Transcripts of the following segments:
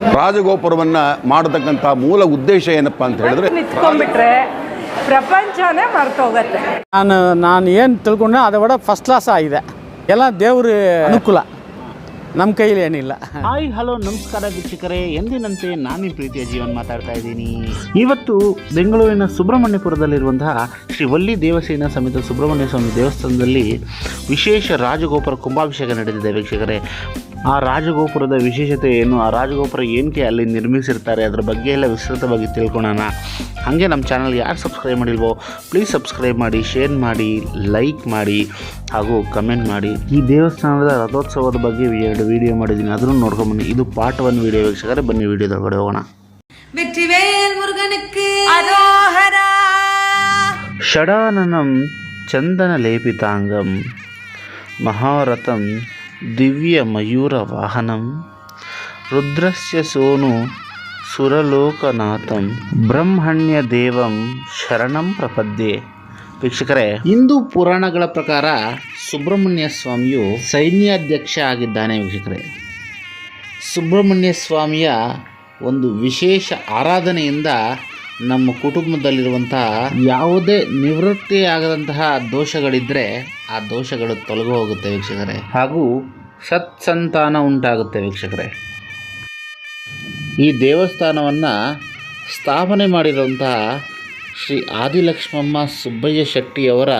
ರಾಜಗೋಪುರವನ್ನು ಮಾಡತಕ್ಕಂಥ ಮೂಲ ಉದ್ದೇಶ ಏನಪ್ಪ ಅಂತ ಹೇಳಿದ್ರೆ, ನಿಂತ್ಕೊಂಡ್ಬಿಟ್ರೆ ಪ್ರಪಂಚನೇ ಮರ್ತೋಗತ್ತೆ. ನಾನು ಏನು ತಿಳ್ಕೊಂಡೆ ಅದು ಕೂಡ ಫಸ್ಟ್ ಕ್ಲಾಸ್ ಆಗಿದೆ. ಎಲ್ಲ ದೇವ್ರ ಅನುಕೂಲ, ನಮ್ಮ ಕೈಲಿ ಏನಿಲ್ಲ. ಹಾಯ್ ಹಲೋ ನಮಸ್ಕಾರ ವೀಕ್ಷಕರೇ, ಎಂದಿನಂತೆ ನಾನು ಪ್ರೀತಿಯ ಜೀವನ್ ಮಾತಾಡ್ತಾ ಇದ್ದೀನಿ. ಇವತ್ತು ಬೆಂಗಳೂರಿನ ಸುಬ್ರಹ್ಮಣ್ಯಪುರದಲ್ಲಿರುವಂತಹ ಶ್ರೀ ವಲ್ಲಿ ದೇವಸೇನಾ ಸಮೇತ ಸುಬ್ರಹ್ಮಣ್ಯ ಸ್ವಾಮಿ ದೇವಸ್ಥಾನದಲ್ಲಿ ವಿಶೇಷ ರಾಜಗೋಪುರ ಕುಂಭಾಭಿಷೇಕ ನಡೆದಿದೆ ವೀಕ್ಷಕರೇ. ಆ ರಾಜಗೋಪುರದ ವಿಶೇಷತೆ ಏನು, ಆ ರಾಜಗೋಪುರ ಏನಕ್ಕೆ ಅಲ್ಲಿ ನಿರ್ಮಿಸಿರ್ತಾರೆ, ಅದರ ಬಗ್ಗೆ ಎಲ್ಲ ವಿಸ್ತೃತವಾಗಿ ತಿಳ್ಕೊಳ್ಳೋಣ. ಹಾಗೆ ನಮ್ಮ ಚಾನಲ್ ಯಾರು ಸಬ್ಸ್ಕ್ರೈಬ್ ಮಾಡಿಲ್ವೋ ಪ್ಲೀಸ್ ಸಬ್ಸ್ಕ್ರೈಬ್ ಮಾಡಿ, ಶೇರ್ ಮಾಡಿ, ಲೈಕ್ ಮಾಡಿ ಹಾಗೂ ಕಮೆಂಟ್ ಮಾಡಿ. ಈ ದೇವಸ್ಥಾನದ ರಥೋತ್ಸವದ ಬಗ್ಗೆ 2 ವಿಡಿಯೋ ಮಾಡಿದ್ದೀನಿ, ಅದನ್ನು ನೋಡ್ಕೊಂಬನ್ನಿ. ಇದು ಪಾರ್ಟ್ 1 ವಿಡಿಯೋ ವೀಕ್ಷಕರೇ. ಬನ್ನಿ ವಿಡಿಯೋದೊಳಗಡೆ ಹೋಗೋಣ. ಷಡಾನನಂ ಚಂದನ ಲೇಪಿತಾಂಗಂ ಮಹಾರಥಂ ದಿವ್ಯ ಮಯೂರ ವಾಹನಂ ರುದ್ರಸ್ಯ ಸೋನು ಸುರಲೋಕನಾಥಂ ಬ್ರಹ್ಮಣ್ಯ ದೇವಂ ಶರಣಂ ಪ್ರಪದ್ಯೆ. ವೀಕ್ಷಕರೇ, ಹಿಂದೂ ಪುರಾಣಗಳ ಪ್ರಕಾರ ಸುಬ್ರಹ್ಮಣ್ಯ ಸ್ವಾಮಿಯು ಸೈನ್ಯಾಧ್ಯಕ್ಷ ಆಗಿದ್ದಾನೆ ವೀಕ್ಷಕರೇ. ಸುಬ್ರಹ್ಮಣ್ಯ ಸ್ವಾಮಿಯ ಒಂದು ವಿಶೇಷ ಆರಾಧನೆಯಿಂದ ನಮ್ಮ ಕುಟುಂಬದಲ್ಲಿರುವಂತಹ ಯಾವುದೇ ನಿವೃತ್ತಿಯಾಗದಂತಹ ದೋಷಗಳಿದ್ದರೆ ಆ ದೋಷಗಳು ತೊಲಗಿ ಹೋಗುತ್ತೆ ವೀಕ್ಷಕರೇ, ಹಾಗೂ ಸತ್ಸಂತಾನ ಉಂಟಾಗುತ್ತೆ ವೀಕ್ಷಕರೇ. ಈ ದೇವಸ್ಥಾನವನ್ನು ಸ್ಥಾಪನೆ ಮಾಡಿರುವಂತಹ ಶ್ರೀ ಆದಿಲಕ್ಷ್ಮಮ್ಮ ಸುಬ್ಬಯ್ಯ ಶೆಟ್ಟಿಯವರ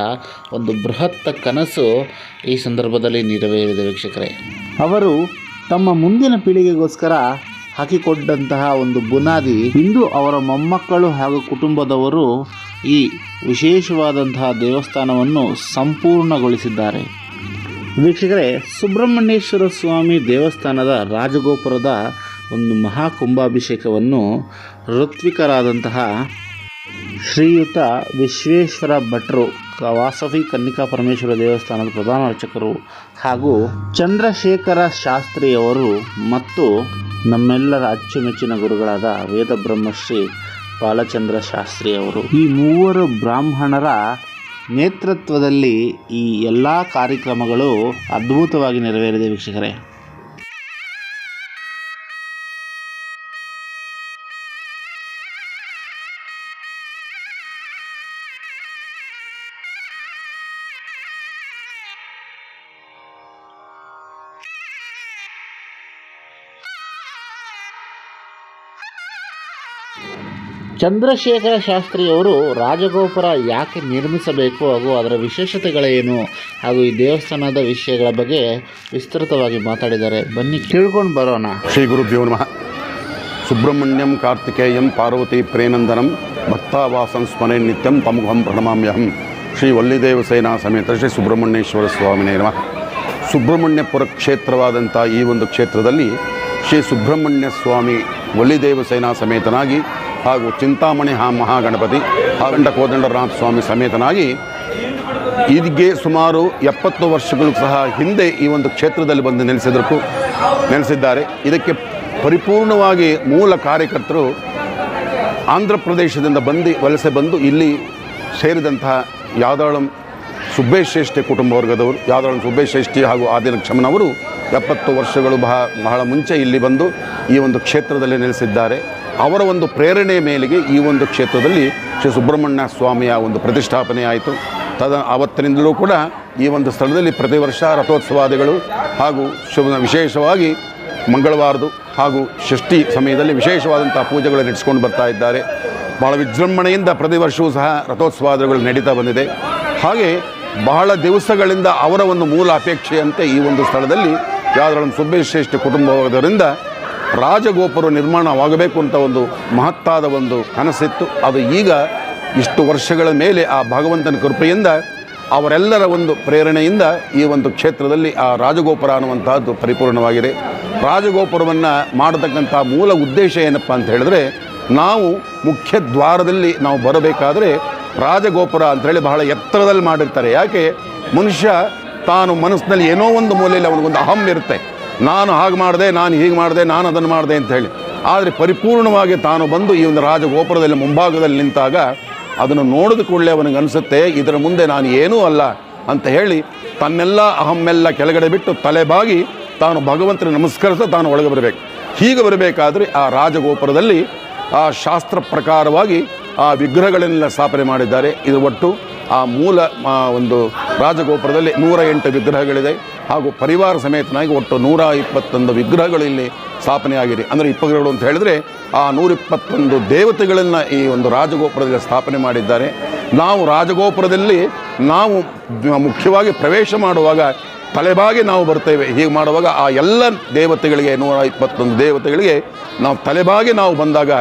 ಒಂದು ಬೃಹತ್ ಕನಸು ಈ ಸಂದರ್ಭದಲ್ಲಿ ನೆರವೇರಿದೆ ವೀಕ್ಷಕರೇ. ಅವರು ತಮ್ಮ ಮುಂದಿನ ಪೀಳಿಗೆಗೋಸ್ಕರ ಹಾಕಿಕೊಂಡಂತಹ ಒಂದು ಬುನಾದಿ ಇಂದು ಅವರ ಮೊಮ್ಮಕ್ಕಳು ಹಾಗೂ ಕುಟುಂಬದವರು ಈ ವಿಶೇಷವಾದಂತಹ ದೇವಸ್ಥಾನವನ್ನು ಸಂಪೂರ್ಣಗೊಳಿಸಿದ್ದಾರೆ ವೀಕ್ಷಕರೇ. ಸುಬ್ರಹ್ಮಣ್ಯೇಶ್ವರ ಸ್ವಾಮಿ ದೇವಸ್ಥಾನದ ರಾಜಗೋಪುರದ ಒಂದು ಮಹಾಕುಂಭಾಭಿಷೇಕವನ್ನು ಋತ್ವಿಕರಾದಂತಹ ಶ್ರೀಯುತ ವಿಶ್ವೇಶ್ವರ ಭಟ್ರು, ವಾಸವಿ ಕನ್ನಿಕಾ ಪರಮೇಶ್ವರ ದೇವಸ್ಥಾನದ ಪ್ರಧಾನ ಅರ್ಚಕರು, ಹಾಗೂ ಚಂದ್ರಶೇಖರ ಶಾಸ್ತ್ರಿಯವರು ಮತ್ತು ನಮ್ಮೆಲ್ಲರ ಅಚ್ಚುಮೆಚ್ಚಿನ ಗುರುಗಳಾದ ವೇದ ಬ್ರಹ್ಮಶ್ರೀ ಬಾಲಚಂದ್ರ ಶಾಸ್ತ್ರಿಯವರು, ಈ 3 ಬ್ರಾಹ್ಮಣರ ನೇತೃತ್ವದಲ್ಲಿ ಈ ಎಲ್ಲ ಕಾರ್ಯಕ್ರಮಗಳು ಅದ್ಭುತವಾಗಿ ನೆರವೇರಿದೆ ವೀಕ್ಷಕರೇ. ಚಂದ್ರಶೇಖರ ಶಾಸ್ತ್ರಿಯವರು ರಾಜಗೋಪುರ ಯಾಕೆ ನಿರ್ಮಿಸಬೇಕು ಹಾಗೂ ಅದರ ವಿಶೇಷತೆಗಳೇನು ಹಾಗೂ ಈ ದೇವಸ್ಥಾನದ ವಿಷಯಗಳ ಬಗ್ಗೆ ವಿಸ್ತೃತವಾಗಿ ಮಾತಾಡಿದ್ದಾರೆ. ಬನ್ನಿ ಕೇಳ್ಕೊಂಡು ಬರೋಣ. ಶ್ರೀ ಗುರುಭ್ಯೋ ನಮಃ. ಸುಬ್ರಹ್ಮಣ್ಯಂ ಕಾರ್ತಿಕೇಯಂ ಪಾರ್ವತಿ ಪ್ರೇನಂದನಂ ಭಕ್ತಾವಾಸಂ ಸ್ಮರೇ ನಿತ್ಯಂ ತಮುಖಂ ಪ್ರಣಮಾಮ್ಯಹಂ. ಶ್ರೀ ವಲ್ಲಿದೇವಸೇನಾ ಸಮೇತ ಶ್ರೀ ಸುಬ್ರಹ್ಮಣ್ಯೇಶ್ವರ ಸ್ವಾಮಿನೇ ನಮಃ. ಸುಬ್ರಹ್ಮಣ್ಯಪುರ ಕ್ಷೇತ್ರವಾದಂಥ ಈ ಒಂದು ಕ್ಷೇತ್ರದಲ್ಲಿ ಶ್ರೀ ಸುಬ್ರಹ್ಮಣ್ಯ ಸ್ವಾಮಿ ವಲ್ಲಿದೇವಸೇನಾ ಸಮೇತನಾಗಿ ಹಾಗೂ ಚಿಂತಾಮಣಿ ಮಹಾಗಣಪತಿ ಹಾಗಂಡ ಕೋದಂಡರಾಮ ಸ್ವಾಮಿ ಸಮೇತನಾಗಿ ಇದಕ್ಕೆ ಸುಮಾರು 70 ವರ್ಷಗಳು ಸಹ ಹಿಂದೆ ಈ ಒಂದು ಕ್ಷೇತ್ರದಲ್ಲಿ ಬಂದು ನೆಲೆಸಿದ್ದಾರೆ. ಇದಕ್ಕೆ ಪರಿಪೂರ್ಣವಾಗಿ ಮೂಲ ಕಾರ್ಯಕರ್ತರು ಆಂಧ್ರ ಪ್ರದೇಶದಿಂದ ವಲಸೆ ಬಂದು ಇಲ್ಲಿ ಸೇರಿದಂತಹ ಯಾದಳಂ ಸುಬ್ಬೇಶ್ರೇಷ್ಠಿ ಕುಟುಂಬ ವರ್ಗದವರು, ಯಾದಳಂ ಸುಬ್ಬೇಶ್ರೇಷ್ಠಿ ಹಾಗೂ ಆದಿಲಕ್ಷ್ಮನವರು 70 ವರ್ಷಗಳು ಬಹಳ ಮುಂಚೆ ಇಲ್ಲಿ ಬಂದು ಈ ಒಂದು ಕ್ಷೇತ್ರದಲ್ಲಿ ನೆಲೆಸಿದ್ದಾರೆ. ಅವರ ಒಂದು ಪ್ರೇರಣೆ ಮೇಲೆಗೆ ಈ ಒಂದು ಕ್ಷೇತ್ರದಲ್ಲಿ ಶ್ರೀ ಸುಬ್ರಹ್ಮಣ್ಯ ಸ್ವಾಮಿಯ ಒಂದು ಪ್ರತಿಷ್ಠಾಪನೆ ಆಯಿತು. ಆವತ್ತಿನಿಂದಲೂ ಕೂಡ ಈ ಒಂದು ಸ್ಥಳದಲ್ಲಿ ಪ್ರತಿ ವರ್ಷ ರಥೋತ್ಸವಾದಿಗಳು ಹಾಗೂ ವಿಶೇಷವಾಗಿ ಮಂಗಳವಾರದು ಹಾಗೂ ಷಷ್ಠಿ ಸಮಯದಲ್ಲಿ ವಿಶೇಷವಾದಂಥ ಪೂಜೆಗಳು ನಡೆಸ್ಕೊಂಡು ಬರ್ತಾ ಇದ್ದಾರೆ. ಭಾಳ ವಿಜೃಂಭಣೆಯಿಂದ ಪ್ರತಿ ವರ್ಷವೂ ಸಹ ರಥೋತ್ಸವಾದಿಗಳು ನಡೀತಾ ಬಂದಿದೆ. ಹಾಗೆ ಬಹಳ ದಿವಸಗಳಿಂದ ಅವರ ಒಂದು ಮೂಲ ಅಪೇಕ್ಷೆಯಂತೆ ಈ ಒಂದು ಸ್ಥಳದಲ್ಲಿ ಯಾದಳಂ ಸುಬ್ಬೇಶ್ರೇಷ್ಠಿ ಕುಟುಂಬದವರಿಂದ ರಾಜಗೋಪುರ ನಿರ್ಮಾಣವಾಗಬೇಕು ಅಂತ ಒಂದು ಮಹತ್ತಾದ ಒಂದು ಕನಸಿತ್ತು. ಅದು ಈಗ ಇಷ್ಟು ವರ್ಷಗಳ ಮೇಲೆ ಆ ಭಗವಂತನ ಕೃಪೆಯಿಂದ ಅವರೆಲ್ಲರ ಒಂದು ಪ್ರೇರಣೆಯಿಂದ ಈ ಒಂದು ಕ್ಷೇತ್ರದಲ್ಲಿ ಆ ರಾಜಗೋಪುರ ಅನ್ನುವಂತಹದ್ದು ಪರಿಪೂರ್ಣವಾಗಿದೆ. ರಾಜಗೋಪುರವನ್ನು ಮಾಡತಕ್ಕಂಥ ಮೂಲ ಉದ್ದೇಶ ಏನಪ್ಪ ಅಂತ ಹೇಳಿದ್ರೆ, ನಾವು ಮುಖ್ಯ ದ್ವಾರದಲ್ಲಿ ನಾವು ಬರಬೇಕಾದ್ರೆ ರಾಜಗೋಪುರ ಅಂಥೇಳಿ ಬಹಳ ಎತ್ತರದಲ್ಲಿ ಮಾಡಿರ್ತಾರೆ. ಯಾಕೆ, ಮನುಷ್ಯ ತಾನು ಮನಸ್ಸಿನಲ್ಲಿ ಏನೋ ಒಂದು ಮೂಲೆಯಲ್ಲಿ ಅವನಿಗೊಂದು ಅಹಂ ಇರುತ್ತೆ, ನಾನು ಹಾಗೆ ಮಾಡಿದೆ, ನಾನು ಹೀಗೆ ಮಾಡಿದೆ, ನಾನು ಅದನ್ನು ಮಾಡಿದೆ ಅಂತ ಹೇಳಿ. ಆದರೆ ಪರಿಪೂರ್ಣವಾಗಿ ತಾನು ಬಂದು ಈ ಒಂದು ರಾಜಗೋಪುರದಲ್ಲಿ ಮುಂಭಾಗದಲ್ಲಿ ನಿಂತಾಗ ಅದನ್ನು ನೋಡಿದ ಕೂಡಲೇ ಅವನಿಗೆ ಅನಿಸುತ್ತೆ, ಇದರ ಮುಂದೆ ನಾನು ಏನೂ ಅಲ್ಲ ಅಂತ ಹೇಳಿ ತನ್ನೆಲ್ಲ ಅಹಮ್ಮೆಲ್ಲ ಕೆಳಗಡೆ ಬಿಟ್ಟು ತಲೆಬಾಗಿ ತಾನು ಭಗವಂತನ ನಮಸ್ಕರಿಸ ತಾನು ಒಳಗೆ ಬರಬೇಕು. ಹೀಗೆ ಬರಬೇಕಾದ್ರೆ ಆ ರಾಜಗೋಪುರದಲ್ಲಿ ಆ ಶಾಸ್ತ್ರ ಪ್ರಕಾರವಾಗಿ ಆ ವಿಗ್ರಹಗಳನ್ನೆಲ್ಲ ಸ್ಥಾಪನೆ ಮಾಡಿದ್ದಾರೆ. ಇದು ಒಟ್ಟು ಆ ಮೂಲ ಒಂದು ರಾಜಗೋಪುರದಲ್ಲಿ 108 ವಿಗ್ರಹಗಳಿದೆ. ಹಾಗೂ ಪರಿವಾರ ಸಮೇತನಾಗಿ ಒಟ್ಟು 121 ವಿಗ್ರಹಗಳು ಇಲ್ಲಿ ಸ್ಥಾಪನೆಯಾಗಿದೆ. ಅಂದರೆ ವಿಗ್ರಹಗಳು ಅಂತ ಹೇಳಿದರೆ ಆ 121 ದೇವತೆಗಳನ್ನು ಈ ಒಂದು ರಾಜಗೋಪುರದಲ್ಲಿ ಸ್ಥಾಪನೆ ಮಾಡಿದ್ದಾರೆ. ನಾವು ರಾಜಗೋಪುರದಲ್ಲಿ ನಾವು ಮುಖ್ಯವಾಗಿ ಪ್ರವೇಶ ಮಾಡುವಾಗ ತಲೆಬಾಗಿ ನಾವು ಬರ್ತೇವೆ. ಹೀಗೆ ಮಾಡುವಾಗ ಆ ಎಲ್ಲ ದೇವತೆಗಳಿಗೆ 121 ದೇವತೆಗಳಿಗೆ ನಾವು ತಲೆಬಾಗಿ ನಾವು ಬಂದಾಗ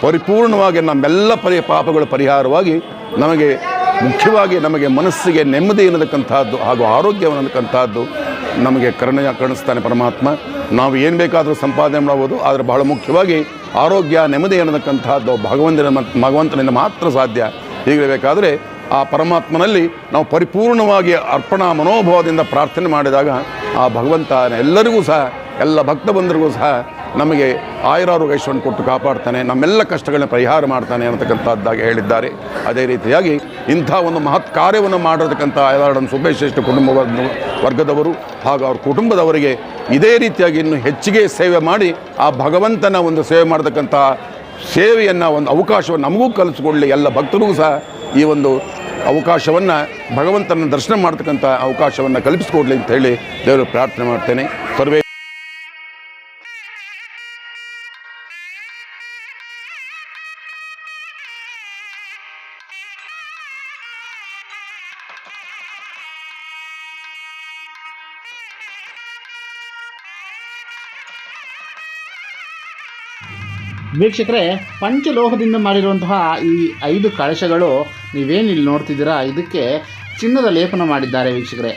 ಪರಿಪೂರ್ಣವಾಗಿ ನಮ್ಮೆಲ್ಲ ಪಾಪಗಳು ಪರಿಹಾರವಾಗಿ ನಮಗೆ ಮುಖ್ಯವಾಗಿ ನಮಗೆ ಮನಸ್ಸಿಗೆ ನೆಮ್ಮದಿ ಅನ್ನತಕ್ಕಂಥದ್ದು ಹಾಗೂ ಆರೋಗ್ಯವನ್ನತಕ್ಕಂಥದ್ದು ನಮಗೆ ಕರುಣಿಸ್ತಾನೆ ಪರಮಾತ್ಮ. ನಾವು ಏನು ಬೇಕಾದರೂ ಸಂಪಾದನೆ ಮಾಡ್ಬೋದು, ಆದರೆ ಬಹಳ ಮುಖ್ಯವಾಗಿ ಆರೋಗ್ಯ ನೆಮ್ಮದಿ ಅನ್ನತಕ್ಕಂಥದ್ದು ಭಗವಂತನಿಂದ ಮಾತ್ರ ಸಾಧ್ಯ. ಹೀಗಿರಬೇಕಾದರೆ ಆ ಪರಮಾತ್ಮನಲ್ಲಿ ನಾವು ಪರಿಪೂರ್ಣವಾಗಿ ಅರ್ಪಣಾ ಮನೋಭಾವದಿಂದ ಪ್ರಾರ್ಥನೆ ಮಾಡಿದಾಗ ಆ ಭಗವಂತ ಎಲ್ಲರಿಗೂ ಸಹ ಎಲ್ಲ ಭಕ್ತ ಬಂಧರಿಗೂ ಸಹ ನಮಗೆ ಆಯುರಾರೋಗ್ಯವನ್ನು ಕೊಟ್ಟು ಕಾಪಾಡ್ತಾನೆ, ನಮ್ಮೆಲ್ಲ ಕಷ್ಟಗಳನ್ನ ಪರಿಹಾರ ಮಾಡ್ತಾನೆ ಅನ್ನತಕ್ಕಂಥದ್ದಾಗಿ ಹೇಳಿದ್ದಾರೆ. ಅದೇ ರೀತಿಯಾಗಿ ಇಂಥ ಒಂದು ಮಹತ್ ಕಾರ್ಯವನ್ನು ಮಾಡಿರತಕ್ಕಂಥ ಆಯರಾಡನ್ ಸುಬ್ಬೇಶ್ರೇಷ್ಠ ಕುಟುಂಬ ವರ್ಗದವರು ಹಾಗೂ ಅವ್ರ ಕುಟುಂಬದವರಿಗೆ ಇದೇ ರೀತಿಯಾಗಿ ಇನ್ನು ಹೆಚ್ಚಿಗೆ ಸೇವೆ ಮಾಡಿ ಆ ಭಗವಂತನ ಒಂದು ಸೇವೆ ಮಾಡತಕ್ಕಂಥ ಸೇವೆಯನ್ನು ಒಂದು ಅವಕಾಶವನ್ನು ನಮಗೂ ಕಲಿಸ್ಕೊಳ್ಳಿ. ಎಲ್ಲ ಭಕ್ತರಿಗೂ ಸಹ ಈ ಒಂದು ಅವಕಾಶವನ್ನು ಭಗವಂತನ ದರ್ಶನ ಮಾಡ್ತಕ್ಕಂಥ ಅವಕಾಶವನ್ನು ಕಲ್ಪಿಸ್ಕೊಡ್ಲಿ ಅಂತ ಹೇಳಿ ದೇವರು ಪ್ರಾರ್ಥನೆ ಮಾಡ್ತೇನೆ. ಸರ್ವೇ ವೀಕ್ಷಕರೇ, ಪಂಚಲೋಹದಿಂದ ಮಾಡಿರುವಂತಹ ಈ 5 ಕಳಶಗಳು ನೀವೇನು ಇಲ್ಲಿ ನೋಡ್ತಿದ್ದೀರಾ, ಇದಕ್ಕೆ ಚಿನ್ನದ ಲೇಪನ ಮಾಡಿದ್ದಾರೆ ವೀಕ್ಷಕರೇ.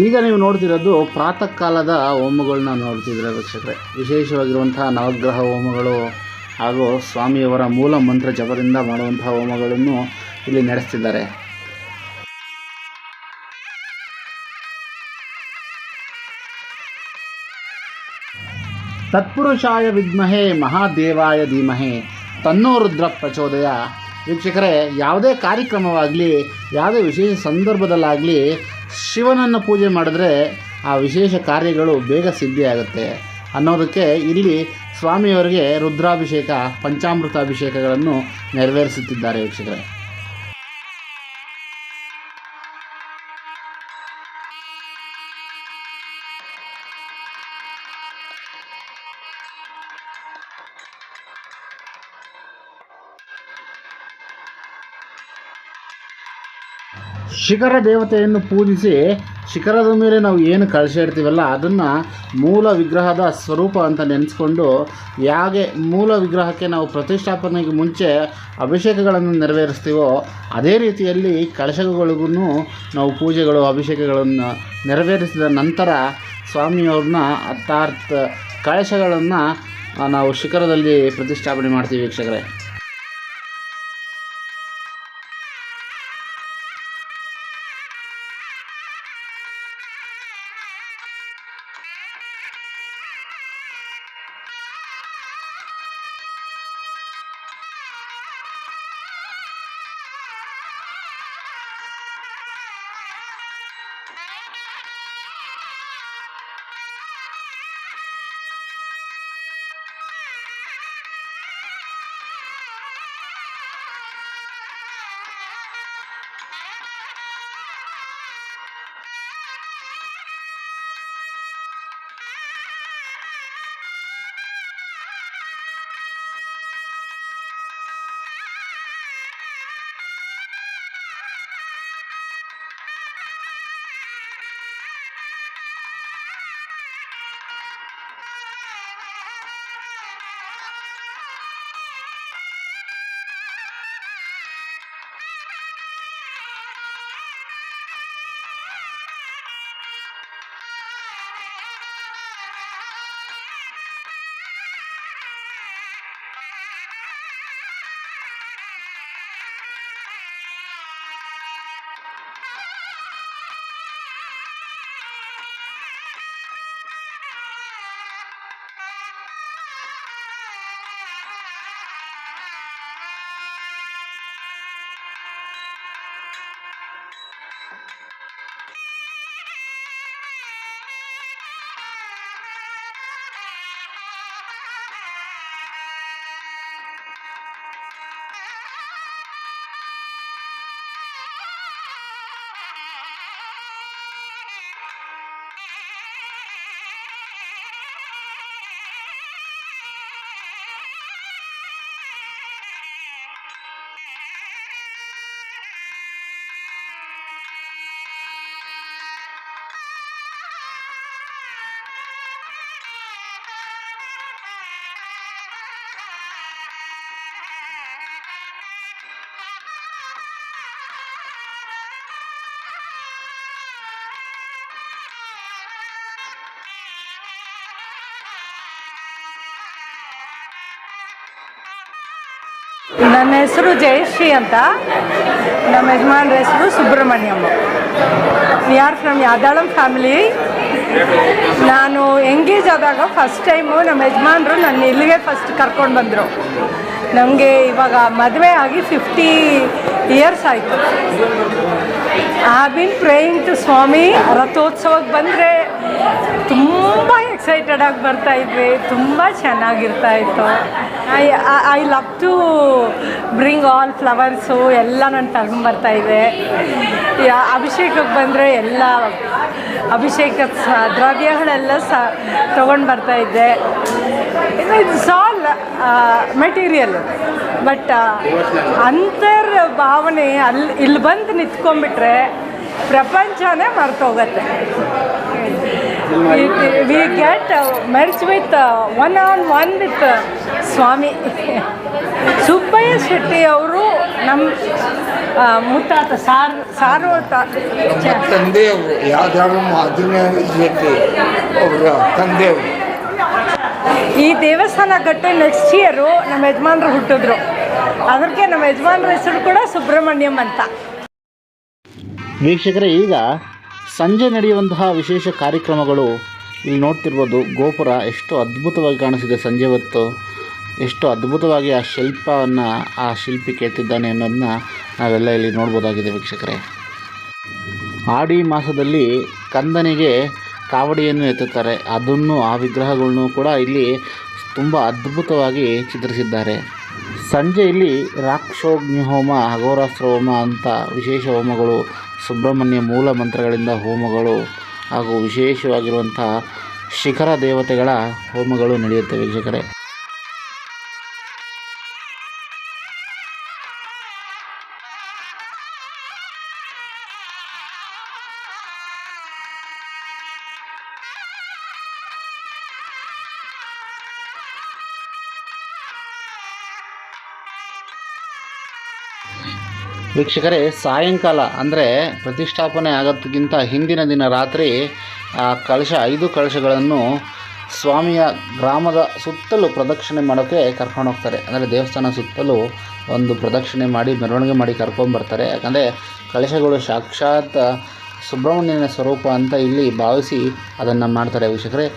ಈಗ ನೀವು ನೋಡ್ತಿರೋದು ಪ್ರಾತಃ ಕಾಲದ ಹೋಮಗಳನ್ನ ನೋಡ್ತಿದ್ದೀರಾ ವೀಕ್ಷಕರೇ. ವಿಶೇಷವಾಗಿರುವಂತಹ ನವಗ್ರಹ ಹೋಮಗಳು ಹಾಗೂ ಸ್ವಾಮಿಯವರ ಮೂಲ ಮಂತ್ರ ಜಪದಿಂದ ಮಾಡುವಂತಹ ಹೋಮಗಳನ್ನು ಇಲ್ಲಿ ನಡೆಸ್ತಿದ್ದಾರೆ. ತತ್ಪುರುಷಾಯ ವಿದ್ಮಹೇ ಮಹಾದೇವಾಯ ಧೀಮಹೇ ತನ್ನೋ ರುದ್ರ ಪ್ರಚೋದಯ. ವೀಕ್ಷಕರೇ, ಯಾವುದೇ ಕಾರ್ಯಕ್ರಮವಾಗಲಿ, ಯಾವುದೇ ವಿಶೇಷ ಸಂದರ್ಭದಲ್ಲಾಗಲಿ ಶಿವನನ್ನು ಪೂಜೆ ಮಾಡಿದ್ರೆ ಆ ವಿಶೇಷ ಕಾರ್ಯಗಳು ಬೇಗ ಸಿದ್ಧಿಯಾಗುತ್ತೆ ಅನ್ನೋದಕ್ಕೆ ಇಲ್ಲಿ ಸ್ವಾಮಿಯವರಿಗೆ ರುದ್ರಾಭಿಷೇಕ, ಪಂಚಾಮೃತಾಭಿಷೇಕಗಳನ್ನು ನೆರವೇರಿಸುತ್ತಿದ್ದಾರೆ ವೀಕ್ಷಕರೇ. ಶಿಖರ ದೇವತೆಯನ್ನು ಪೂಜಿಸಿ ಶಿಖರದ ಮೇಲೆ ನಾವು ಏನು ಕಳಶ ಇಡ್ತೀವಲ್ಲ ಅದನ್ನು ಮೂಲ ವಿಗ್ರಹದ ಸ್ವರೂಪ ಅಂತ ನೆನೆಸ್ಕೊಂಡು, ಹೇಗೆ ಮೂಲ ವಿಗ್ರಹಕ್ಕೆ ನಾವು ಪ್ರತಿಷ್ಠಾಪನೆಗೆ ಮುಂಚೆ ಅಭಿಷೇಕಗಳನ್ನು ನೆರವೇರಿಸ್ತೀವೋ ಅದೇ ರೀತಿಯಲ್ಲಿ ಕಳಶಗಳಿಗೂ ನಾವು ಪೂಜೆಗಳು, ಅಭಿಷೇಕಗಳನ್ನು ನೆರವೇರಿಸಿದ ನಂತರ ಸ್ವಾಮಿಯವ್ರನ್ನ ಅರ್ಥಾತ್ ಕಳಶಗಳನ್ನು ನಾವು ಶಿಖರದಲ್ಲಿ ಪ್ರತಿಷ್ಠಾಪನೆ ಮಾಡ್ತೀವಿ ವೀಕ್ಷಕರೇ. ನನ್ನ ಹೆಸರು ಜಯಶ್ರೀ ಅಂತ, ನಮ್ಮ ಯಜಮಾನ್ರ ಹೆಸರು Subrahmanyamma. We are from Yadalam family. ನಾನು ಎಂಗೇಜ್ ಆದಾಗ ಫಸ್ಟ್ ಟೈಮು ನಮ್ಮ ಯಜಮಾನ್ರು ನನ್ನ ಇಲ್ಲಿಗೆ ಫಸ್ಟ್ ಕರ್ಕೊಂಡು ಬಂದರು. ನಮಗೆ ಇವಾಗ ಮದುವೆ ಆಗಿ 50 ಇಯರ್ಸ್ ಆಯಿತು. ಐ ಬಿನ್ ಪ್ರೇಯಿಂಗ್ ಟು ಸ್ವಾಮಿ. ರಥೋತ್ಸವಕ್ಕೆ ಬಂದರೆ ತುಂಬ ಎಕ್ಸೈಟೆಡ್ ಆಗಿ ಬರ್ತಾಯಿದ್ವಿ, ತುಂಬ ಚೆನ್ನಾಗಿರ್ತಾಯಿತ್ತು. I love to bring all flowers ಎಲ್ಲ ನಾನು ತಗೊಂಬರ್ತಾಯಿದ್ದೆ. ಅಭಿಷೇಕಕ್ಕೆ ಬಂದರೆ ಎಲ್ಲ ಅಭಿಷೇಕದ ದ್ರವ್ಯಗಳೆಲ್ಲ ತೊಗೊಂಡು ಬರ್ತಾಯಿದ್ದೆ. ಇಟ್ಸ್ ಆಲ್ ಮೆಟೀರಿಯಲ್, ಬಟ್ ಅಂತರ್ ಭಾವನೆ ಇಲ್ಲಿ ಬಂದು ನಿಂತ್ಕೊಂಡ್ಬಿಟ್ರೆ ಪ್ರಪಂಚನೇ ಮರ್ತೋಗತ್ತೆ. We get merge with one on one with ಸ್ವಾಮಿ. ಸುಬ್ಬಯ್ಯ ಶೆಟ್ಟಿ ಅವರು ನಮ್ಮ ಮುತ್ತಾತ ತಂದೆಯವರು ಯಾವ್ದಾದ್ರು 15 ಶೆಟ್ಟಿ ಅವರ ತಂದೆಯವರು. ಈ ದೇವಸ್ಥಾನ ಕಟ್ಟೆ ನೆಕ್ಸ್ಟ್ ಇಯರು ನಮ್ಮ ಯಜಮಾನ್ರು ಹುಟ್ಟಿದ್ರು. ಅದಕ್ಕೆ ನಮ್ಮ ಯಜಮಾನ್ರ ಹೆಸರು ಕೂಡ ಸುಬ್ರಹ್ಮಣ್ಯಂ ಅಂತ. ವೀಕ್ಷಕರೇ, ಈಗ ಸಂಜೆ ನಡೆಯುವಂತಹ ವಿಶೇಷ ಕಾರ್ಯಕ್ರಮಗಳು ಇಲ್ಲಿ ನೋಡ್ತಿರ್ಬೋದು. ಗೋಪುರ ಎಷ್ಟು ಅದ್ಭುತವಾಗಿ ಕಾಣಿಸಿದೆ ಸಂಜೆ ಹೊತ್ತು. ಎಷ್ಟು ಅದ್ಭುತವಾಗಿ ಆ ಶಿಲ್ಪವನ್ನು ಆ ಶಿಲ್ಪಿ ಕೆತ್ತಿದ್ದಾನೆ ಅನ್ನೋದನ್ನ ನಾವೆಲ್ಲ ಇಲ್ಲಿ ನೋಡ್ಬೋದಾಗಿದೆ ವೀಕ್ಷಕರೇ. ಆಡಿ ಮಾಸದಲ್ಲಿ ಕಂದನಿಗೆ ಕಾವಡಿಯನ್ನು ಎತ್ತುತ್ತಾರೆ. ಅದನ್ನು ಆ ವಿಗ್ರಹಗಳನ್ನು ಕೂಡ ಇಲ್ಲಿ ತುಂಬ ಅದ್ಭುತವಾಗಿ ಚಿತ್ರಿಸಿದ್ದಾರೆ. ಸಂಜೆ ಇಲ್ಲಿ ರಾಕ್ಷೋಗ್ನಿ ಹೋಮ, ಅಘೋರಾಸ್ತ್ರ ಹೋಮ ಅಂತ ವಿಶೇಷ ಹೋಮಗಳು, ಸುಬ್ರಹ್ಮಣ್ಯ ಮೂಲ ಮಂತ್ರಗಳಿಂದ ಹೋಮಗಳು ಹಾಗೂ ವಿಶೇಷವಾಗಿರುವಂಥ ಶಿಖರ ದೇವತೆಗಳ ಹೋಮಗಳು ನಡೆಯುತ್ತೆ ವೀಕ್ಷಕರೇ. ವೀಕ್ಷಕರೇ, ಸಾಯಂಕಾಲ ಅಂದರೆ ಪ್ರತಿಷ್ಠಾಪನೆ ಆಗೋದಕ್ಕಿಂತ ಹಿಂದಿನ ದಿನ ರಾತ್ರಿ ಆ ಕಳಶ 5 ಕಳಶಗಳನ್ನು ಸ್ವಾಮಿಯ ಗ್ರಾಮದ ಸುತ್ತಲೂ ಪ್ರದಕ್ಷಿಣೆ ಮಾಡೋಕ್ಕೆ ಕರ್ಕೊಂಡು ಹೋಗ್ತಾರೆ. ಅಂದರೆ ದೇವಸ್ಥಾನ ಸುತ್ತಲೂ ಒಂದು ಪ್ರದಕ್ಷಿಣೆ ಮಾಡಿ ಮೆರವಣಿಗೆ ಮಾಡಿ ಕರ್ಕೊಂಬರ್ತಾರೆ. ಯಾಕಂದರೆ ಕಳಶಗಳು ಸಾಕ್ಷಾತ್ ಸುಬ್ರಹ್ಮಣ್ಯನ ಸ್ವರೂಪ ಅಂತ ಇಲ್ಲಿ ಭಾವಿಸಿ ಅದನ್ನು ಮಾಡ್ತಾರೆ ವೀಕ್ಷಕರೇ.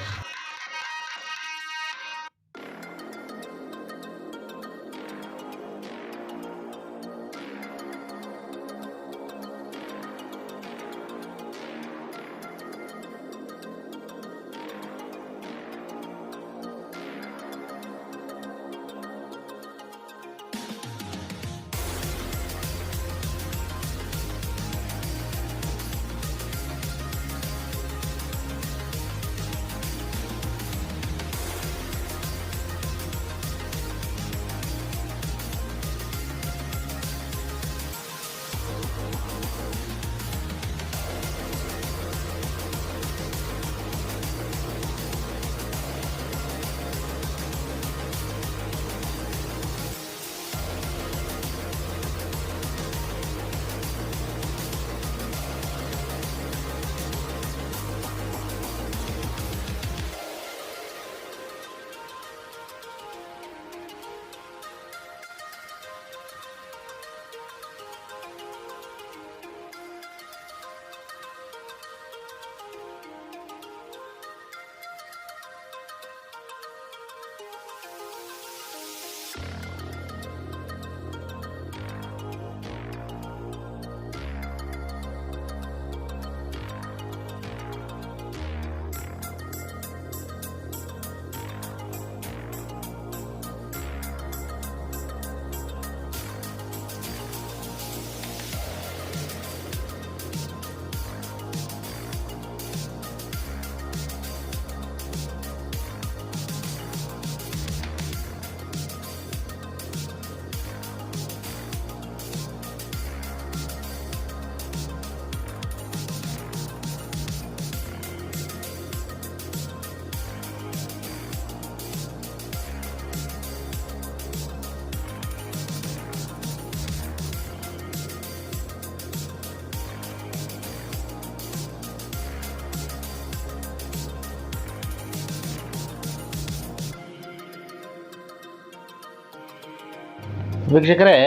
ವೀಕ್ಷಕರೇ,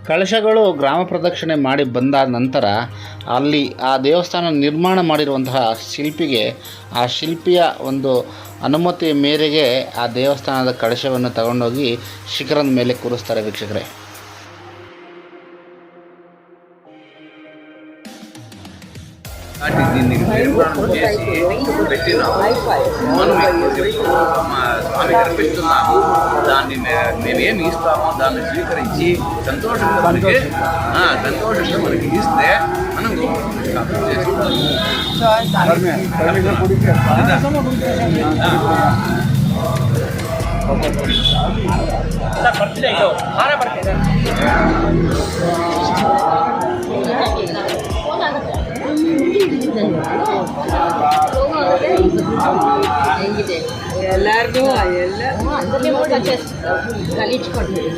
ಕಳಶಗಳು ಗ್ರಾಮ ಪ್ರದಕ್ಷಿಣೆ ಮಾಡಿ ಬಂದಾದ ನಂತರ ಅಲ್ಲಿ ಆ ದೇವಸ್ಥಾನ ನಿರ್ಮಾಣ ಮಾಡಿರುವಂತಹ ಶಿಲ್ಪಿಗೆ, ಆ ಶಿಲ್ಪಿಯ ಒಂದು ಅನುಮತಿ ಮೇರೆಗೆ ಆ ದೇವಸ್ಥಾನದ ಕಳಶವನ್ನು ತಗೊಂಡೋಗಿ ಶಿಖರದ ಮೇಲೆ ಕೂರಿಸ್ತಾರೆ ವೀಕ್ಷಕರೇ. అర్పిస్తున్నాము. దాన్ని మేమేమి ఇస్తామో దాన్ని స్వీకరించి సంతోషంగా మనకి ఇస్తే మనం ಎಲ್ಲರಿಗೂ ಕಲಿಚ್ಕೊಡ್ತೀವಿ.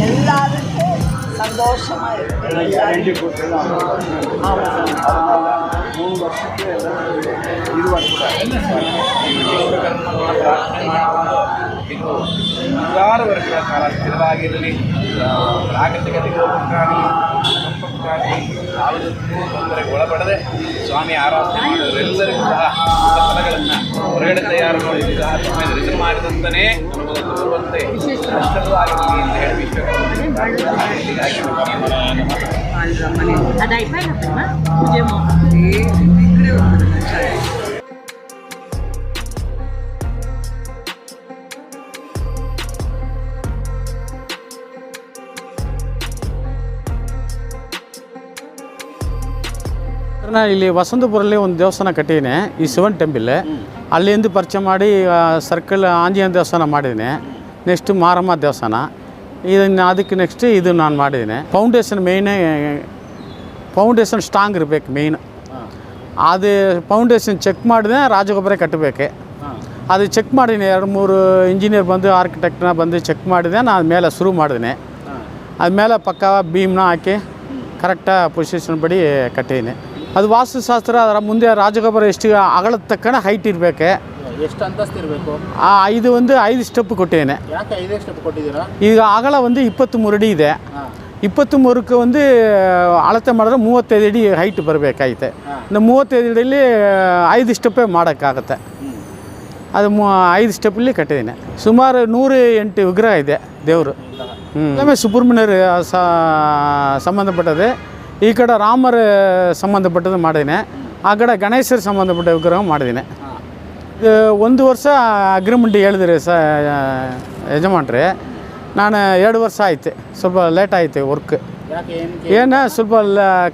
ಎಲ್ಲದಕ್ಕೂ ಸಂತೋಷವಾಗಿ ನೂರಾರು ವರ್ಷಗಳ ಕಾಲ ಸ್ಥಿರವಾಗಿರಲಿ, ಪ್ರಾಕೃತಿಕತೆಗೋಸ್ಕರಾಗಲಿ ಸಂಪರ್ಕಕ್ಕಾಗಲಿ ಯಾವುದಕ್ಕೂ ತೊಂದರೆಗೆ ಒಳಪಡದೆ ಸ್ವಾಮಿ ಆರಾಧನೆ ಮಾಡೋರೆಲ್ಲರಿಗೂ ಸಹ ಫಲಗಳನ್ನು ಹೊರಗಡೆ ತಯಾರು ಮಾಡಿ ಸಮಯದಲ್ಲಿ ಮಾಡಿದಂತನೇ ಅನುಭವ ಬರುವಂತೆ ಕಷ್ಟವೂ ಆಗಿರಲಿ ಅಂತ ಹೇಳಿ ಅದು అయిపోయినప్పుడు పూజ ನಾನು ಇಲ್ಲಿ ವಸಂತಪುರಲ್ಲಿ ಒಂದು ದೇವಸ್ಥಾನ ಕಟ್ಟಿದ್ದೀನಿ, ಈ ಶಿವನ್ ಟೆಂಪಲ್. ಅಲ್ಲಿಂದ ಪರಿಚಯ ಮಾಡಿ ಸರ್ಕಲ್ ಆಂಜನೇಯ ದೇವಸ್ಥಾನ ಮಾಡಿದ್ದೀನಿ. ನೆಕ್ಸ್ಟ್ ಮಾರಮ್ಮ ದೇವಸ್ಥಾನ, ಇದನ್ನು ಅದಕ್ಕೆ ನೆಕ್ಸ್ಟ್ ಇದು ನಾನು ಮಾಡಿದ್ದೀನಿ. ಫೌಂಡೇಶನ್ ಫೌಂಡೇಶನ್ ಸ್ಟ್ರಾಂಗ್ ಇರಬೇಕು ಮೇಯ್ನ್. ಅದು ಫೌಂಡೇಶನ್ ಚೆಕ್ ಮಾಡಿದೆ, ರಾಜಗೊಬ್ಬರ ಕಟ್ಟಬೇಕು. ಅದು ಚೆಕ್ ಮಾಡಿದ್ದೀನಿ, 2-3 ಇಂಜಿನಿಯರ್ ಬಂದು ಆರ್ಕಿಟೆಕ್ಟ್ನ ಬಂದು ಚೆಕ್ ಮಾಡಿದೆ. ನಾನು ಮೇಲೆ ಶುರು ಮಾಡಿದ್ದೀನಿ. ಅದ್ಮೇಲೆ ಪಕ್ಕ ಬೀಮ್ನ ಹಾಕಿ ಕರೆಕ್ಟಾಗಿ ಪೊಸಿಷನ್ ಬಡಿ ಕಟ್ಟಿದ್ದೀನಿ. ಅದು ವಾಸ್ತುಶಾಸ್ತ್ರ. ಅದರ ಮುಂದೆ ರಾಜಗೊಬ್ಬರ ಎಷ್ಟು ಅಗಳದ ತಕ್ಕನ ಹೈಟ್ ಇರಬೇಕು. ಎಷ್ಟು ಅಂತಸ್ತು ಇರಬೇಕು? ಇದು ಒಂದು 5 ಸ್ಟೆಪ್ ಕೊಟ್ಟಿದ್ದೇನೆ. ಯಾಕೆ 5 ಸ್ಟೆಪ್ ಕೊಟ್ಟಿದ್ದೀರಾ? ಈಗ ಅಗಲ ಒಂದು 23 ಅಡಿ ಇದೆ. 23ಕ್ಕೆ ಒಂದು ಅಳತೆ ಮಾಡಿದ್ರೆ 35 ಅಡಿ ಹೈಟ್ ಬರಬೇಕಾಯ್ತೆ. ಇನ್ನು 35 ಅಡಿಯಲ್ಲಿ 5 ಸ್ಟೆಪ್ಪೇ ಮಾಡೋಕ್ಕಾಗತ್ತೆ. ಅದು 5 ಸ್ಟೆಪ್ಪಲ್ಲಿ ಕಟ್ಟಿದ್ದೀನಿ. ಸುಮಾರು 108 ವಿಗ್ರಹ ಇದೆ ದೇವರು. ಆಮೇಲೆ ಸುಬ್ರಹ್ಮಣ್ಯರು ಸಂಬಂಧಪಟ್ಟದೆ, ಈ ಕಡೆ ರಾಮರ ಸಂಬಂಧಪಟ್ಟದ್ದು ಮಾಡಿದ್ದೀನಿ. ಆ ಕಡೆ ಗಣೇಶರ ಸಂಬಂಧಪಟ್ಟ ವಿಗ್ರಹ ಮಾಡಿದ್ದೀನಿ. ಇದು 1 ವರ್ಷ ಅಗ್ರಿಮೆಂಟ್ ಹೇಳಿದ್ರಿ ಯಜಮಾನ್ರಿ. ನಾನು 2 ವರ್ಷ ಆಯ್ತು, ಸ್ವಲ್ಪ ಲೇಟ್ ಆಯ್ತು ವರ್ಕ್. ಏನು ಸ್ವಲ್ಪ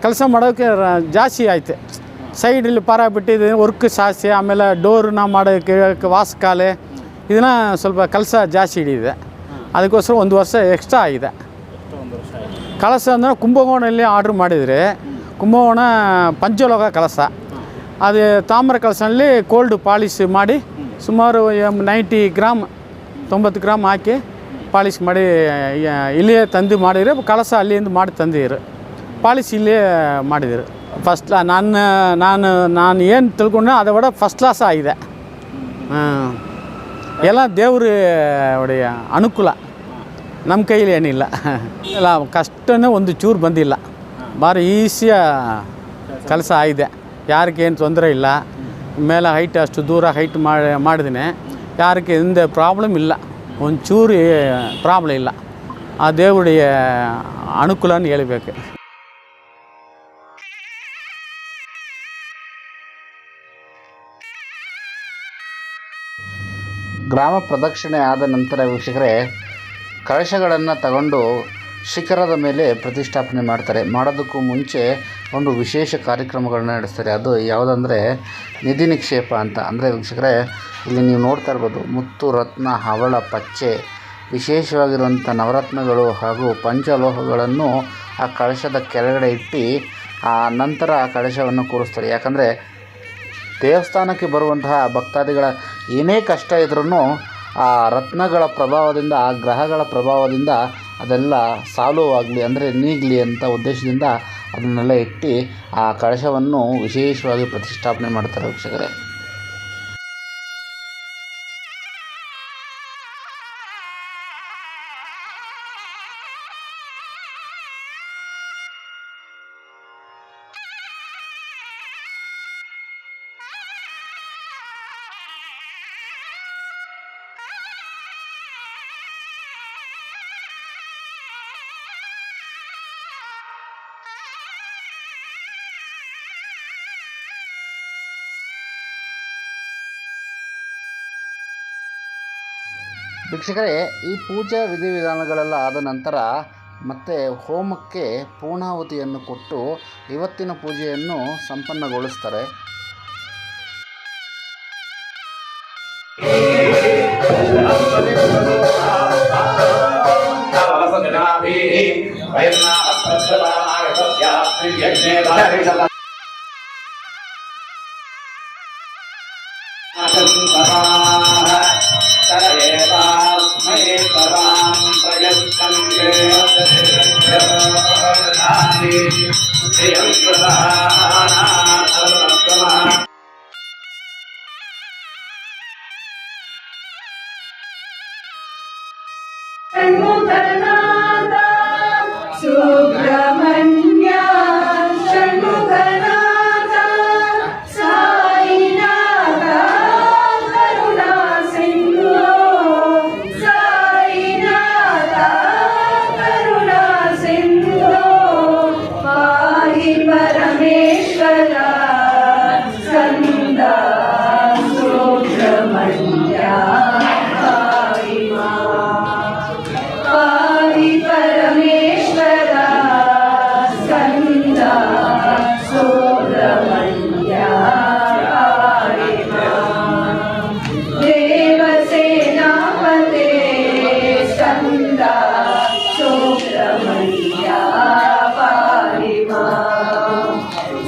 ಕೆಲಸ ಮಾಡೋಕ್ಕೆ ಜಾಸ್ತಿ ಆಯ್ತು. ಸೈಡಲ್ಲಿ ಪಾರ ಬಿಟ್ಟಿದ್ದು ವರ್ಕ್ ಜಾಸ್ತಿ. ಆಮೇಲೆ ಡೋರ್ನ ಮಾಡೋಕ್ಕೆ ವಾಸ್ಕಾಲೆ ಇದನ್ನು ಸ್ವಲ್ಪ ಕೆಲಸ ಜಾಸ್ತಿ ಹಿಡಿದಿದೆ. ಅದಕ್ಕೋಸ್ಕರ 1 ವರ್ಷ ಎಕ್ಸ್ಟ್ರಾ ಆಗಿದೆ. ಕಳಸ ಅಂದರೆ ಕುಂಭಕೋಣದಲ್ಲಿ ಆರ್ಡ್ರ್ ಮಾಡಿದರೆ, ಕುಂಭಕೋಣ ಪಂಚಲೋಕ ಕಳಸ. ಅದು ತಾಮ್ರ ಕಳಸದಲ್ಲಿ ಕೋಲ್ಡ್ ಪಾಲಿಶ್ ಮಾಡಿ ಸುಮಾರು 90 ಗ್ರಾಮ್ 90 ಗ್ರಾಮ್ ಹಾಕಿ ಪಾಲಿಶ್ ಮಾಡಿ ಇಲ್ಲಿಯೇ ತಂದು ಮಾಡಿದರೆ, ಕಳಸ ಅಲ್ಲಿಂದ ಮಾಡಿ ತಂದಿರು. ಪಾಲಿಶ್ ಇಲ್ಲೇ ಮಾಡಿದರು. ಫಸ್ಟ್ ನಾನು ಏನು ತಿಳ್ಕೊಂಡೆ ಅದು ಕೂಡ ಫಸ್ಟ್ ಕ್ಲಾಸ್ ಆಗಿದೆ. ಎಲ್ಲ ದೇವ್ರ ಒಡೆಯ ಅನುಕೂಲ, ನಮ್ಮ ಕೈಲಿ ಏನಿಲ್ಲ. ಎಲ್ಲ ಕಷ್ಟನೇ ಒಂದು ಚೂರು ಬಂದಿಲ್ಲ. ಭಾರಿ ಈಸಿಯ ಕೆಲಸ ಆಗಿದೆ. ಯಾರಿಗೇನು ತೊಂದರೆ ಇಲ್ಲ. ಮೇಲೆ ಹೈಟ್ ಅಷ್ಟು ದೂರ ಹೈಟ್ ಮಾಡಿದ್ದೀನಿ. ಯಾರಿಗೆ ಹಿಂದೆ ಪ್ರಾಬ್ಲಮ್ ಇಲ್ಲ, ಒಂಚೂರು ಪ್ರಾಬ್ಲಮ್ ಇಲ್ಲ. ಆ ದೇವರುடைய ಅನುಕೂಲನ ಹೇಳಬೇಕು. ಗ್ರಾಮ ಪ್ರದಕ್ಷಿಣೆ ಆದ ನಂತರ ವೀಕ್ಷಕರೇ, ಕಳಶಗಳನ್ನು ತಗೊಂಡು ಶಿಖರದ ಮೇಲೆ ಪ್ರತಿಷ್ಠಾಪನೆ ಮಾಡ್ತಾರೆ. ಮಾಡೋದಕ್ಕೂ ಮುಂಚೆ ಒಂದು ವಿಶೇಷ ಕಾರ್ಯಕ್ರಮಗಳನ್ನ ನಡೆಸ್ತಾರೆ. ಅದು ಯಾವುದಂದರೆ ನಿಧಿ ನಿಕ್ಷೇಪ ಅಂತ. ಅಂದರೆ ವೀಕ್ಷಕರೇ, ಇಲ್ಲಿ ನೀವು ನೋಡ್ತಾ ಇರ್ಬೋದು, ಮುತ್ತು, ರತ್ನ, ಹವಳ, ಪಚ್ಚೆ, ವಿಶೇಷವಾಗಿರುವಂಥ ನವರತ್ನಗಳು ಹಾಗೂ ಪಂಚಲೋಹಗಳನ್ನು ಆ ಕಳಶದ ಕೆಳಗಡೆ ಇಟ್ಟು ಆ ನಂತರ ಆ ಕಳಶವನ್ನು ಕೂರಿಸ್ತಾರೆ. ಯಾಕಂದರೆ ದೇವಸ್ಥಾನಕ್ಕೆ ಬರುವಂತಹ ಭಕ್ತಾದಿಗಳ ಏನೇ ಕಷ್ಟ ಇದ್ರೂ ಆ ರತ್ನಗಳ ಪ್ರಭಾವದಿಂದ, ಆ ಗ್ರಹಗಳ ಪ್ರಭಾವದಿಂದ ಅದೆಲ್ಲ ಸಾಲ್ವ್ ಆಗಲಿ, ಅಂದರೆ ನೀಗಲಿ ಅಂತ ಉದ್ದೇಶದಿಂದ ಅದನ್ನೆಲ್ಲ ಇಟ್ಟು ಆ ಕಳಶವನ್ನು ವಿಶೇಷವಾಗಿ ಪ್ರತಿಷ್ಠಾಪನೆ ಮಾಡ್ತಾರೆ ವೀಕ್ಷಕರೇ. ವೀಕ್ಷಕರೇ, ಈ ಪೂಜಾ ವಿಧಿವಿಧಾನಗಳೆಲ್ಲ ಆದ ನಂತರ ಮತ್ತೆ ಹೋಮಕ್ಕೆ ಪೂರ್ಣಾಹುತಿಯನ್ನು ಕೊಟ್ಟು ಇವತ್ತಿನ ಪೂಜೆಯನ್ನು ಸಂಪನ್ನಗೊಳಿಸ್ತಾರೆ. ಸುಬ್ರಹ್ಮಣ್ಯ ಷಣ್ಮುಖನಾಥ ಸಾಯಿನಾಥ ಕರುಣಾ ಸಿಂಧು ಸಾಯಿನಾಥ ಕರುಣಾ ಸಿಂಧು ಪಾಹಿ ಪರಮೇಶ್ವರ ಸ್ಕಂದ ಸುಬ್ರಹ್ಮಣ್ಯ ಪಾಹಿ ಪರಮೇಶ್ವರ ಸ್ಕಂದ ಸುಬ್ರಹ್ಮಣ್ಯ ದೇವಸೇನಾಪತೆ ಸ್ಕಂದ ಸುಬ್ರಹ್ಮಣ್ಯ ಪಾಹಿ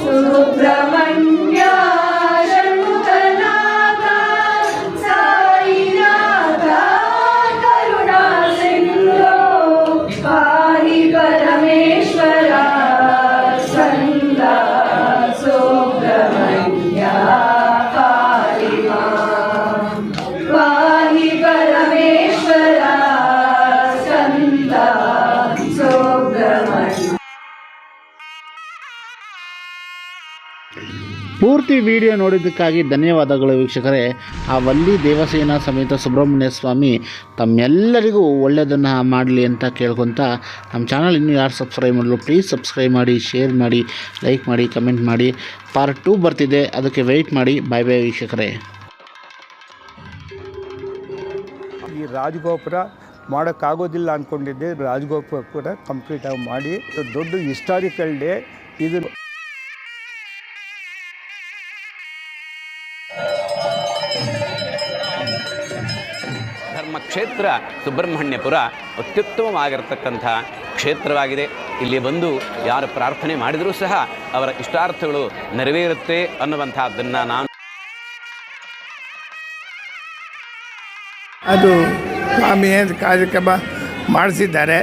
ಸುಬ್ರಹ್ಮಣ್ಯ ಷಣ್ಮುಖನಾಥ ಸಾಯಿನಾಥ ಕರುಣಾ ಸಿಂಧು ಪಾಹಿ ಪರಮೇಶ್ವರ ಸ್ಕಂದ ಸುಬ್ರಹ್ಮಣ್ಯ ಪಾಹಿ ಪರಮೇಶ್ವರ ಸ್ಕಂದ ಸುಬ್ರಹ್ಮಣ್ಯ. ಪೂರ್ತಿ ವಿಡಿಯೋ ನೋಡಿದ್ದಕ್ಕಾಗಿ ಧನ್ಯವಾದಗಳು ವೀಕ್ಷಕರೇ. ಆ ವಲ್ಲಿ ದೇವಸೇನಾ ಸಮೇತ ಸುಬ್ರಹ್ಮಣ್ಯ ಸ್ವಾಮಿ ತಮ್ಮೆಲ್ಲರಿಗೂ ಒಳ್ಳೆಯದನ್ನು ಮಾಡಲಿ ಅಂತ ಕೇಳ್ಕೊತ, ನಮ್ಮ ಚಾನಲ್ ಇನ್ನೂ ಯಾರು ಸಬ್ಸ್ಕ್ರೈಬ್ ಮಾಡಲು ಪ್ಲೀಸ್ ಸಬ್ಸ್ಕ್ರೈಬ್ ಮಾಡಿ, ಶೇರ್ ಮಾಡಿ, ಲೈಕ್ ಮಾಡಿ, ಕಮೆಂಟ್ ಮಾಡಿ. ಪಾರ್ಟ್ 2 ಬರ್ತಿದೆ, ಅದಕ್ಕೆ ವೆಯ್ಟ್ ಮಾಡಿ. ಬಾಯ್ ಬಾಯ್ ವೀಕ್ಷಕರೇ. ಈ ರಾಜಗೋಪುರ ಮಾಡೋಕ್ಕಾಗೋದಿಲ್ಲ ಅಂದ್ಕೊಂಡಿದ್ದೆ. ರಾಜಗೋಪುರ ಕೂಡ ಕಂಪ್ಲೀಟಾಗಿ ಮಾಡಿ ದೊಡ್ಡ ಹಿಸ್ಟಾರಿಕಲ್ ಡೇ ಇದು. ಧರ್ಮಕ್ಷೇತ್ರ ಸುಬ್ರಹ್ಮಣ್ಯಪುರ ಅತ್ಯುತ್ತಮವಾಗಿರತಕ್ಕಂಥ ಕ್ಷೇತ್ರವಾಗಿದೆ. ಇಲ್ಲಿ ಬಂದು ಯಾರು ಪ್ರಾರ್ಥನೆ ಮಾಡಿದರೂ ಸಹ ಅವರ ಇಷ್ಟಾರ್ಥಗಳು ನೆರವೇರುತ್ತೆ ಅನ್ನುವಂಥದ್ದನ್ನು ನಾನು ಅದು ಸ್ವಾಮಿ ಕಾರ್ಯಕ್ರಮ ಮಾಡಿಸಿದ್ದಾರೆ.